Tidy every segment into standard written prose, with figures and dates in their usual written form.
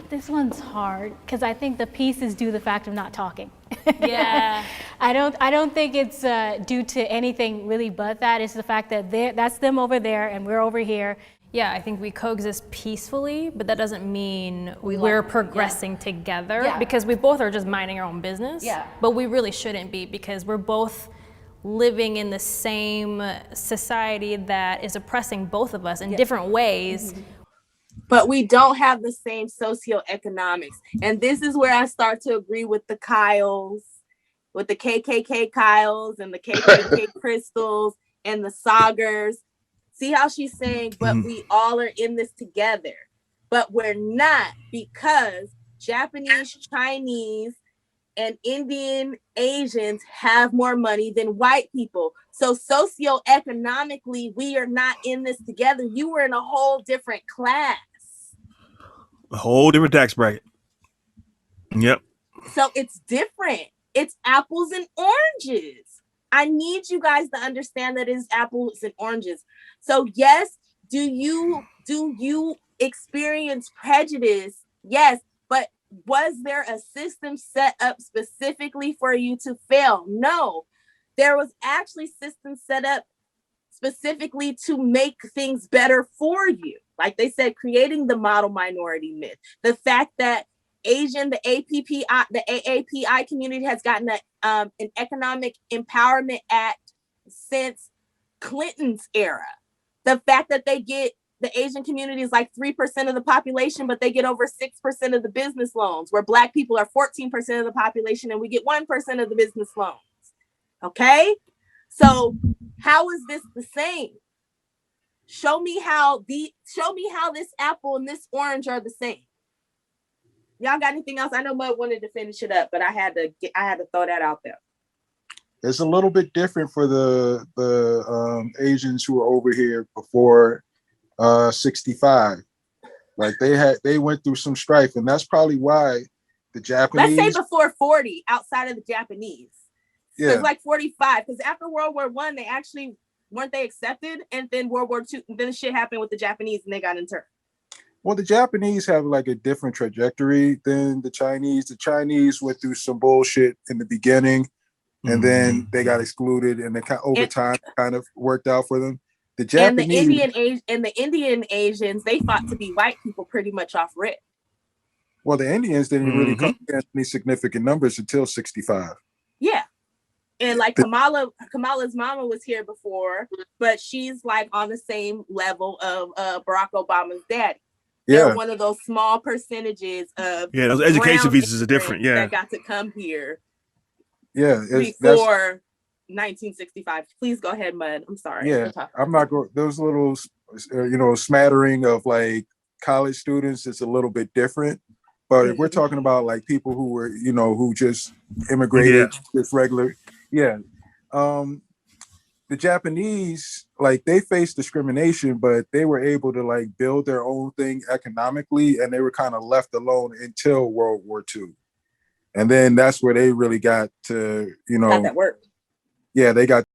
This one's hard because I think the peace is due to the fact of not talking. Yeah. I don't think it's due to anything really but that. It's the fact that that's them over there and we're over here. Yeah, I think we coexist peacefully, but that doesn't mean we're progressing together because we both are just minding our own business. Yeah. But we really shouldn't be because we're both living in the same society that is oppressing both of us in different ways. Mm-hmm. But we don't have the same socioeconomics. And this is where I start to agree with the Kyles, with the KKK Kyles and the KKK Crystals and the Saugers. See how she's saying, but we all are in this together. But we're not, because Japanese, Chinese, and Indian Asians have more money than white people. So socioeconomically, we are not in this together. You were in a whole different class. A whole different tax bracket. Yep. So it's different. It's apples and oranges. I need you guys to understand that it's apples and oranges. So yes, do you experience prejudice? Yes, but was there a system set up specifically for you to fail? No, there was actually systems set up specifically to make things better for you. Like they said, creating the model minority myth. The fact that the AAPI community has gotten an economic empowerment act since Clinton's era. The fact that they get, the Asian community is like 3% of the population, but they get over 6% of the business loans, where Black people are 14% of the population and we get 1% of the business loans. Okay? So how is this the same? Show me how this apple and this orange are the same. Y'all got anything else? I know Mud wanted to finish it up, but I had to throw that out there. It's a little bit different for the Asians who were over here before 65. Like they went through some strife, and that's probably why the Japanese. Let's say before 40, outside of the Japanese. Yeah. It's like 45, because after World War I, they actually weren't they accepted, and then World War II, then shit happened with the Japanese, and they got interned. Well, the Japanese have like a different trajectory than the Chinese. The Chinese went through some bullshit in the beginning, and then they got excluded, and they over time kind of worked out for them. The Japanese and the Indian Asians, they fought to be white people pretty much off rip. Well, the Indians didn't really come against any significant numbers until 65. Yeah. And like Kamala's mama was here before, but she's like on the same level of Barack Obama's daddy. Yeah. They're one of those small percentages of those education visas are different. Yeah, that got to come here. Yeah, before 1965. Please go ahead, Mud. I'm sorry. Yeah, I'm not going. Those little, smattering of like college students. It's a little bit different. But if we're talking about like people who were, who just immigrated, just regular. Yeah. The Japanese, like they faced discrimination, but they were able to like build their own thing economically, and they were kind of left alone until World War II. And then that's where they really got to, got that work. Yeah, they got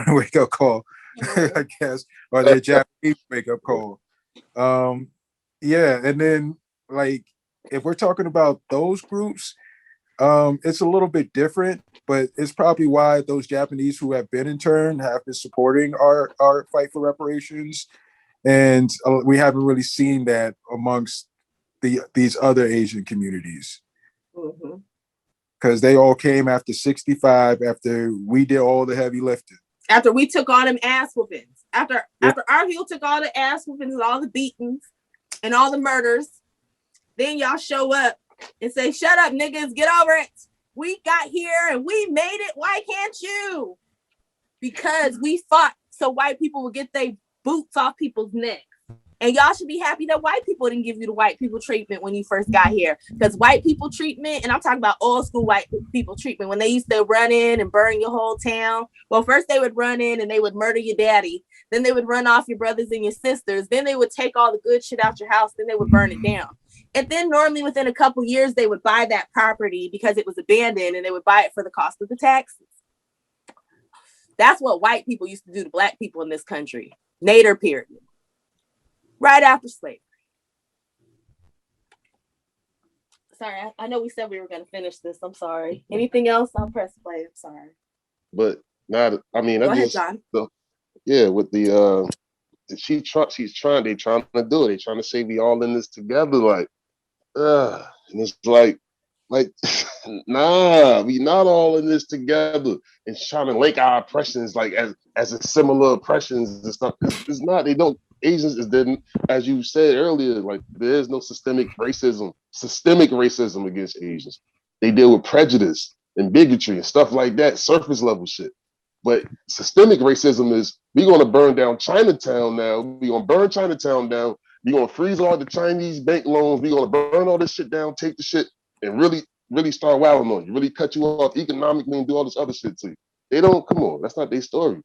a wake-up call, I guess, or their Japanese wake-up call. Yeah, and then like if we're talking about those groups, it's a little bit different, but it's probably why those Japanese who have been interned have been supporting our fight for reparations. And we haven't really seen that amongst these other Asian communities. Because they all came after 65, after we did all the heavy lifting. After we took all them ass whoopings. After our heel took all the ass whoopings and all the beatings and all the murders, then y'all show up and say, shut up, niggas, get over it. We got here and we made it. Why can't you? Because we fought so white people would get their boots off people's necks. And y'all should be happy that white people didn't give you the white people treatment when you first got here. Because white people treatment, and I'm talking about old school white people treatment, when they used to run in and burn your whole town. Well, first they would run in and they would murder your daddy. Then they would run off your brothers and your sisters. Then they would take all the good shit out your house. Then they would burn it down. And then normally within a couple years, they would buy that property because it was abandoned, and they would buy it for the cost of the taxes. That's what white people used to do to black people in this country. Nader period. Right after slavery. Sorry, I know we said we were going to finish this. I'm sorry. Anything else? I'll press play. I'm sorry. But not, I mean, Go I ahead, just, John. with the, they're trying to do it. They're trying to say we all in this together. Like, and it's like, nah, we not all in this together. And trying to link our oppressions like as a similar oppressions and stuff. It's not. They don't. Asians is then, as you said earlier, like there is no systemic racism against Asians. They deal with prejudice and bigotry and stuff like that, surface level shit. But systemic racism is we're gonna burn down Chinatown now. We're gonna burn Chinatown down. We're gonna freeze all the Chinese bank loans. We're gonna burn all this shit down, take the shit, and really start wilding on you, really cut you off economically and do all this other shit to you. They don't, come on, that's not their story.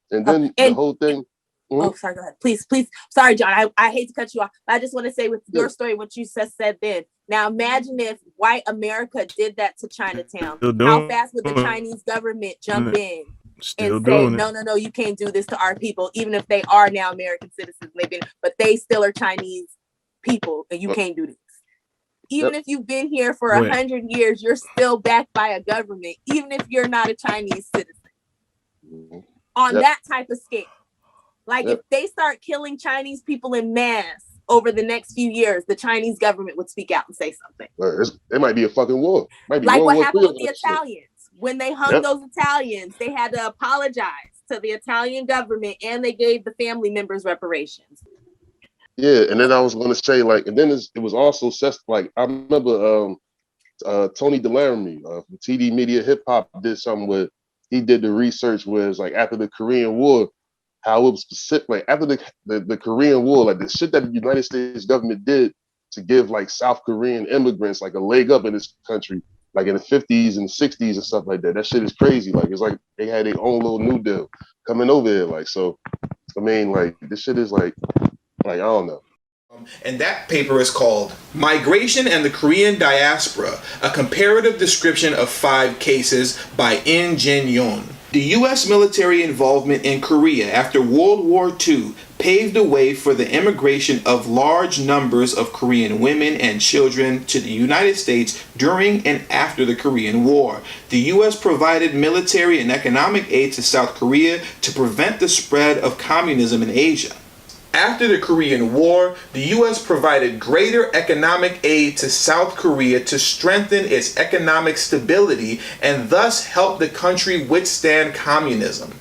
And then the whole thing. Oh, sorry, go ahead. Please. Sorry, John, I hate to cut you off, but I just want to say with your story, what you just said then. Now imagine if white America did that to Chinatown. How fast would the Chinese government jump in and say, no, you can't do this to our people, even if they are now American citizens, but they still are Chinese people, and you can't do this. Even if you've been here for 100 years, you're still backed by a government, even if you're not a Chinese citizen. On that type of scale. Like if they start killing Chinese people in mass over the next few years, the Chinese government would speak out and say something. It might be a fucking war. Like what happened with the Italians. When they hung those Italians, they had to apologize to the Italian government and they gave the family members reparations. Yeah, and then I was going to say, like, and then it was also like, I remember Tony DeLaramie from TD Media Hip Hop did something where he did the research where it's like after the Korean War, how it was specific, like after the Korean War, like the shit that the United States government did to give like South Korean immigrants like a leg up in this country, like in the 50s and 60s and stuff like that. That shit is crazy. Like it's like they had their own little New Deal coming over here. Like, so, I mean, like this shit is like I don't know. And that paper is called Migration and the Korean Diaspora, a comparative description of 5 cases by In Jin Yoon. The U.S. military involvement in Korea after World War II paved the way for the immigration of large numbers of Korean women and children to the United States during and after the Korean War. The U.S. provided military and economic aid to South Korea to prevent the spread of communism in Asia. After the Korean War, the U.S. provided greater economic aid to South Korea to strengthen its economic stability and thus help the country withstand communism.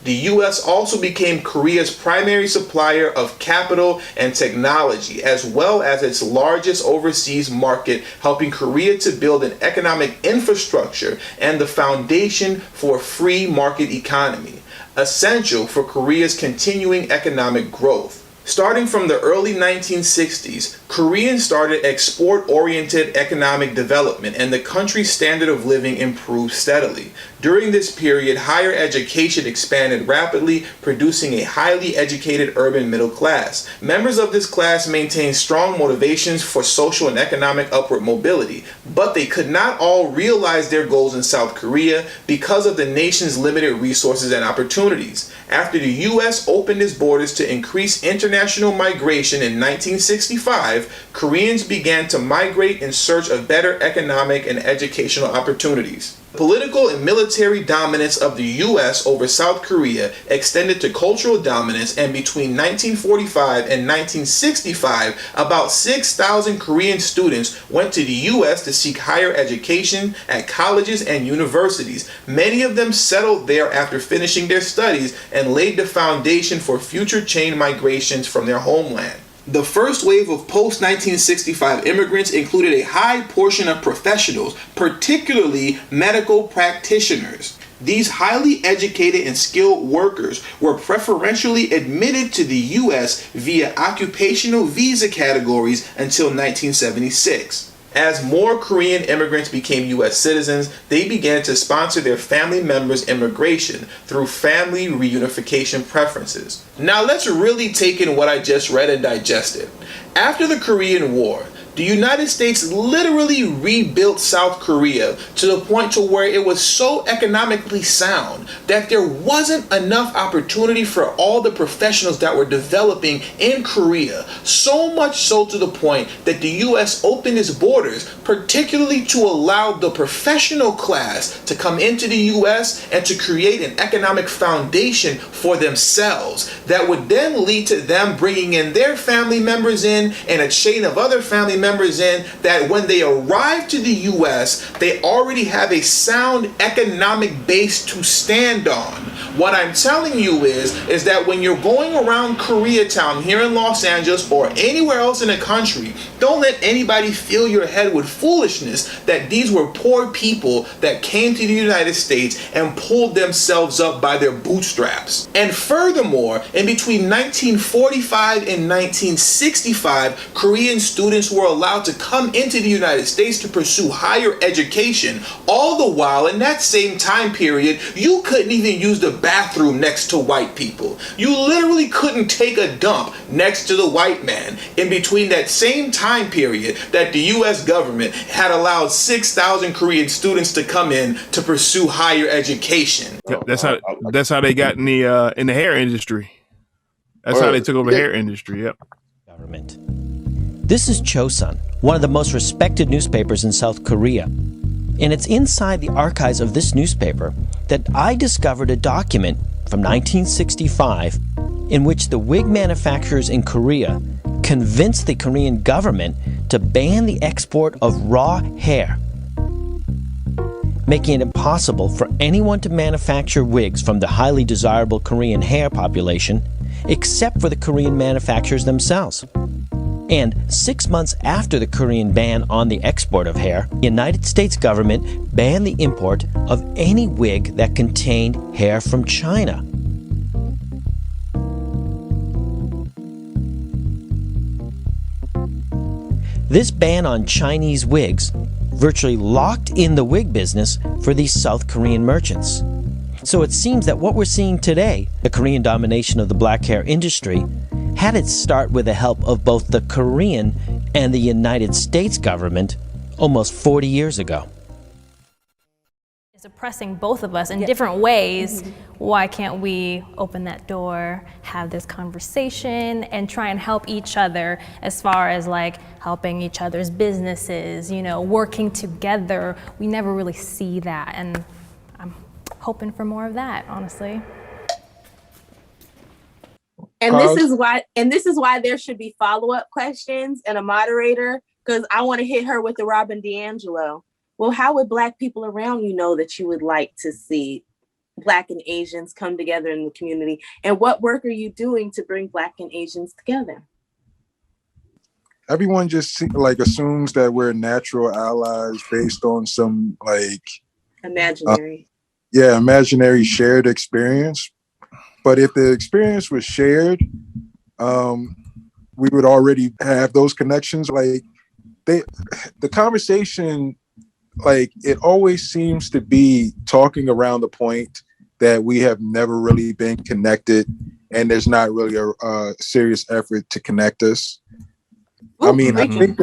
The U.S. also became Korea's primary supplier of capital and technology, as well as its largest overseas market, helping Korea to build an economic infrastructure and the foundation for a free market economy, essential for Korea's continuing economic growth. Starting from the early 1960s, Koreans started export-oriented economic development and the country's standard of living improved steadily. During this period, higher education expanded rapidly, producing a highly educated urban middle class. Members of this class maintained strong motivations for social and economic upward mobility, but they could not all realize their goals in South Korea because of the nation's limited resources and opportunities. After the U.S. opened its borders to increase international migration in 1965, Koreans began to migrate in search of better economic and educational opportunities. Political and military dominance of the U.S. over South Korea extended to cultural dominance, and between 1945 and 1965, about 6,000 Korean students went to the U.S. to seek higher education at colleges and universities. Many of them settled there after finishing their studies and laid the foundation for future chain migrations from their homeland. The first wave of post-1965 immigrants included a high portion of professionals, particularly medical practitioners. These highly educated and skilled workers were preferentially admitted to the U.S. via occupational visa categories until 1976. As more Korean immigrants became U.S. citizens, they began to sponsor their family members' immigration through family reunification preferences. Now let's really take in what I just read and digest it. After the Korean War, the United States literally rebuilt South Korea to the point to where it was so economically sound that there wasn't enough opportunity for all the professionals that were developing in Korea. So much so to the point that the US opened its borders, particularly to allow the professional class to come into the US and to create an economic foundation for themselves that would then lead to them bringing in their family members in and a chain of other family members in, that when they arrive to the US, they already have a sound economic base to stand on. What I'm telling you is that when you're going around Koreatown here in Los Angeles or anywhere else in the country, don't let anybody fill your head with foolishness that these were poor people that came to the United States and pulled themselves up by their bootstraps. And furthermore, in between 1945 and 1965, Korean students were allowed to come into the United States to pursue higher education. All the while, in that same time period, you couldn't even use the bathroom next to white people. You literally couldn't take a dump next to the white man in between that same time period that the US government had allowed 6,000 Korean students to come in to pursue higher education. Yep, that's how they got in the hair industry. That's how they took over the hair industry. Yep. Government. This is Chosun, one of the most respected newspapers in South Korea. And it's inside the archives of this newspaper that I discovered a document from 1965 in which the wig manufacturers in Korea convinced the Korean government to ban the export of raw hair, making it impossible for anyone to manufacture wigs from the highly desirable Korean hair population, except for the Korean manufacturers themselves. And 6 months after the Korean ban on the export of hair, the United States government banned the import of any wig that contained hair from China. This ban on Chinese wigs virtually locked in the wig business for these South Korean merchants. So it seems that what we're seeing today, the Korean domination of the black hair industry, had its start with the help of both the Korean and the United States government almost 40 years ago. It's oppressing both of us in different ways. Why can't we open that door, have this conversation, and try and help each other as far as like helping each other's businesses, you know, working together? We never really see that, and I'm hoping for more of that, honestly. And this is why there should be follow-up questions and a moderator, because I want to hit her with the Robin DiAngelo. Well, how would Black people around you know that you would like to see Black and Asians come together in the community? And what work are you doing to bring Black and Asians together? Everyone just like assumes that we're natural allies based on some like imaginary shared experience. But if the experience was shared, we would already have those connections. Like the conversation, like it always seems to be talking around the point that we have never really been connected, and there's not really a serious effort to connect us. I mean, I think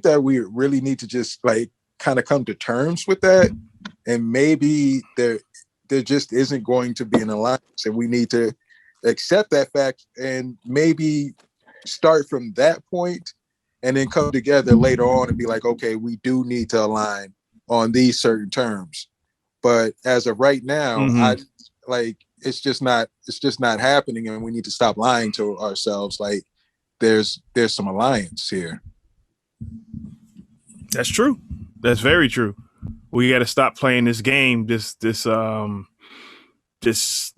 that we really need to just like kind of come to terms with that, and maybe there just isn't going to be an alliance, and we need to accept that fact and maybe start from that point and then come together later on and be like, okay, we do need to align on these certain terms. But as of right now, it's just not happening, and we need to stop lying to ourselves. Like there's some alliance here. That's true. That's very true. We got to stop playing this game, this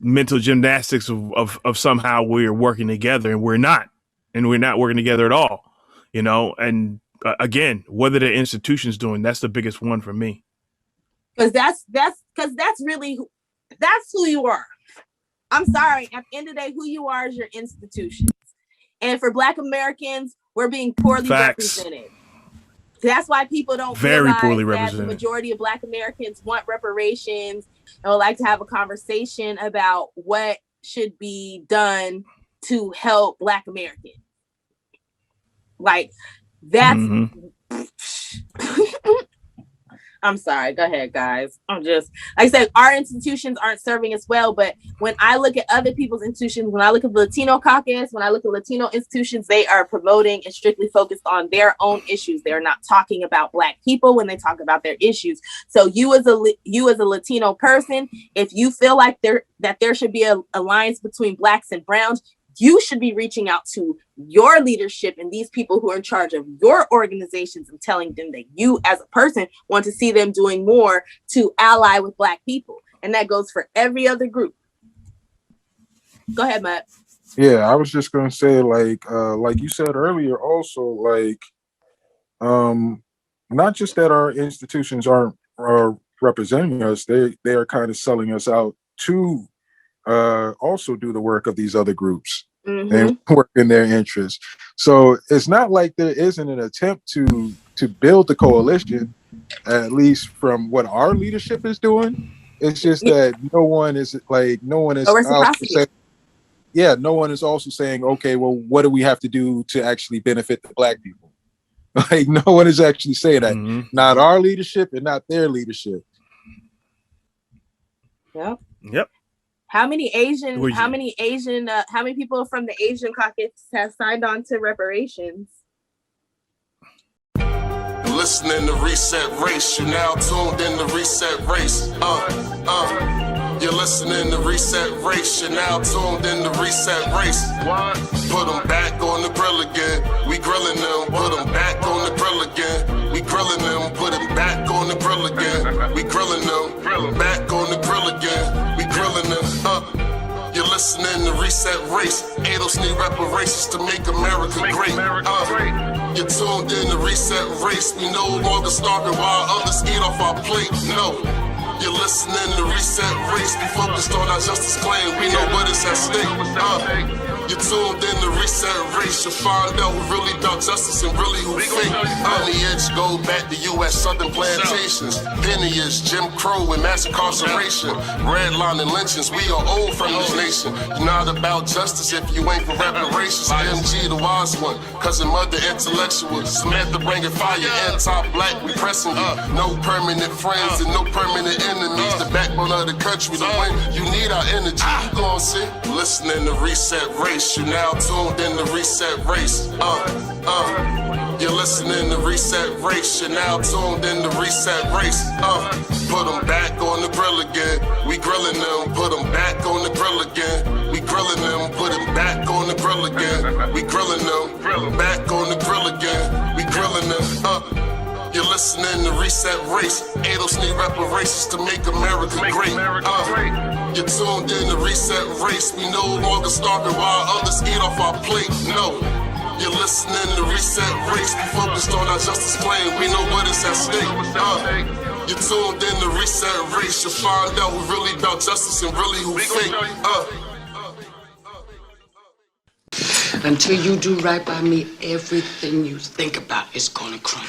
mental gymnastics of somehow we're working together, and we're not working together at all, you know. And again, what are the institutions doing? That's the biggest one for me. Because that's who you are. I'm sorry. At the end of the day, who you are is your institutions. And for Black Americans, we're being poorly represented. That's why people don't realize that the majority of Black Americans want reparations and would like to have a conversation about what should be done to help Black Americans. Like That's Mm-hmm. I'm sorry. Go ahead, guys. I'm just, like I said, our institutions aren't serving us well. But when I look at other people's institutions, when I look at the Latino caucus, when I look at Latino institutions, they are promoting and strictly focused on their own issues. They're not talking about Black people when they talk about their issues. So you as a Latino person, if you feel like there should be an alliance between Blacks and Browns, you should be reaching out to your leadership and these people who are in charge of your organizations and telling them that you as a person want to see them doing more to ally with Black people. And that goes for every other group. Go ahead, Matt. Yeah, I was just gonna say, like you said earlier, also, like, not just that our institutions aren't representing us, they are kind of selling us out to also do the work of these other groups and work in their interests. So it's not like there isn't an attempt to build the coalition, at least from what our leadership is doing. It's just that no one is also saying, no one is also saying, okay, well, what do we have to do to actually benefit the Black people? Like, no one is actually saying that. Not our leadership and not their leadership. Yep. How many people from the Asian caucus have signed on to reparations? Listening to Reset Race, you're now tuned in to Reset Race. You're listening to Reset Race, you're now tuned in to Reset Race. Put them back on the grill again. We grilling them, put them back on the grill again. We grilling them, put them back on the grill again. We grilling them, back on the grill again. We grilling them, You're listening to Reset Race. ADOS need reparations to make America great. You're tuned in to Reset Race. We no longer starving while others eat off our plate. No. You're listening to Reset Race. Be focused on our justice claim. We know what is at stake. You're tuned in to Reset Race. You'll find out who really about justice and really who fake. Lineage go back to U.S. Southern plantations. Lineage, Jim Crow and mass incarceration. Redline and lynchings. We are old from this nation. You're not about justice if you ain't for reparations. MG the wise one. Cousin mother intellectual. Samantha bringing fire. Anti-Black, we pressing you. No permanent friends and no permanent enemies. The backbone of the country. To win, you need our energy. You gon' see. Listening to Reset Race. You're now tuned in to Reset Race. You're listening to Reset Race. You're now tuned in to Reset Race. Put them back on the grill again. We grilling them. Put them back on the grill again. We grilling them. Put them back on the grill again. We grilling them. Back on the grill again. We grilling them. You're listening to Reset Race. ADOS need reparations to make America great. You're tuned in to Reset Race. We no longer starving while others eat off our plate. No. You're listening to Reset Race. We focused on our justice claim. We know what is at stake. You're tuned in to Reset Race. You'll find out who really about justice and really who fake. Until you do right by me, everything you think about is gonna crumble.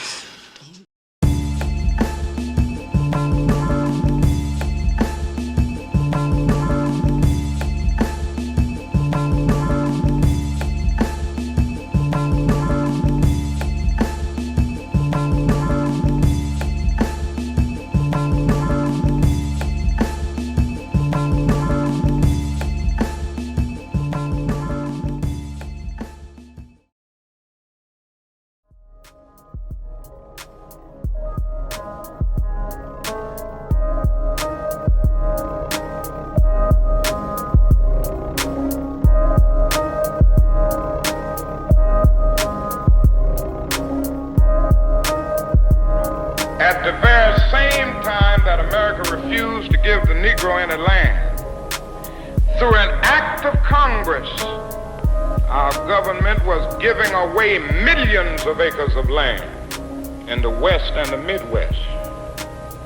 At the very same time that America refused to give the Negro any land, through an act of Congress, our government was giving away millions of acres of land in the West and the Midwest,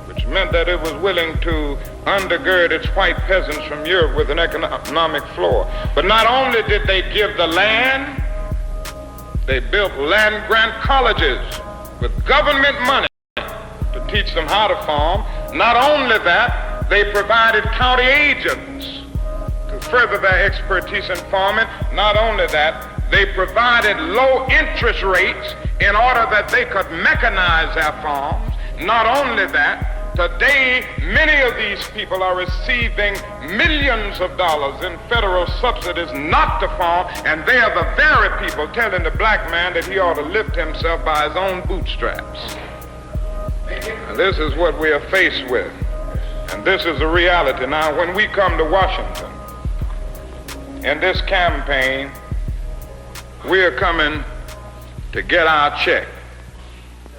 which meant that it was willing to undergird its white peasants from Europe with an economic floor. But not only did they give the land, they built land-grant colleges with government money to teach them how to farm. Not only that, they provided county agents to further their expertise in farming. Not only that, They provided low interest rates in order that they could mechanize their farms. Not only that, today, many of these people are receiving millions of dollars in federal subsidies not to farm, and they are the very people telling the black man that he ought to lift himself by his own bootstraps. And this is what we are faced with, and this is the reality. Now, when we come to Washington in this campaign, we are coming to get our check.